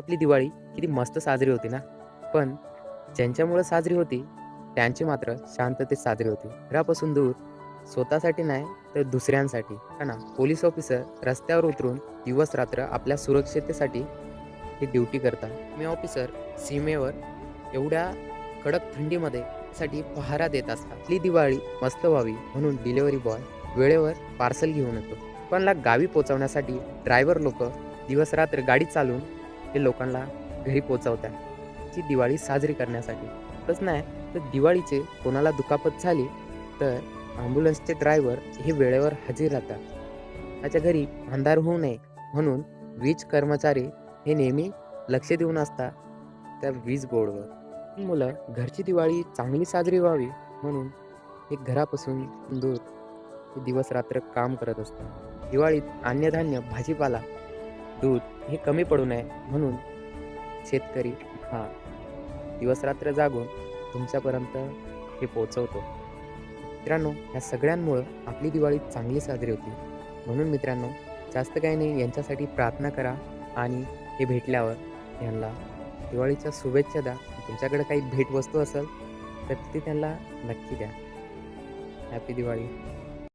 आपली दिवाळी किती मस्त साजरी होती ना. पण ज्यांच्यामुळे साजरी होती, त्यांची मात्र शांततेत साजरी होती. घरापासून दूर, स्वतःसाठी नाही तर दुसऱ्यांसाठी. है ना. पोलीस ऑफिसर रस्त्यावर उतरून दिवस-रात्र आपल्या सुरक्षिततेसाठी ही ड्युटी करतात. आर्मी ऑफिसर सीमेवर एवढ्या कडक थंडीमध्ये साठी पहारा देत असतात. आपली दिवाळी मस्त व्हावी म्हणून डिलिव्हरी बॉय वेळेवर पार्सल घेऊन येतो. लोकांना गावी पोहोचवण्यासाठी ड्रायव्हर लोक दिवस-रात्र गाडी चालवून हे लोकांना घरी पोहोचवतात. ची दिवाळी साजरी करण्यासाठी. एवढंच नाही तर दिवाळीचे कोणाला दुखापत झाली तर ॲम्ब्युलन्सचे ड्रायव्हर हे वेळेवर हजर राहतात. त्याच्या घरी अंधार होऊ नये म्हणून वीज कर्मचारी हे नेहमी लक्ष देऊन असतात त्या वीज बोर्डवर. मुलं घरची दिवाळी चांगली साजरी व्हावी म्हणून हे घरापासून दूर हे दिवस-रात्र काम करत असतात. दिवाळीत अन्नधान्य, भाजीपाला, दूध हे कमी पडू नये म्हणून शेतकरी हा दिवस-रात्र जागून तुमच्यापर्यंत हे पोहोचवतो. मित्रांनो, या सगळ्यांमुळं आपली दिवाळी चांगली साजरी होती. म्हणून मित्रांनो, जास्त काही नाही, यांच्यासाठी प्रार्थना करा आणि हे भेटल्यावर यांना दिवाळीच्या शुभेच्छा द्या. तुमच्याकडे काही भेटवस्तू असेल तर ती त्यांना नक्की द्या. हॅपी दिवाळी.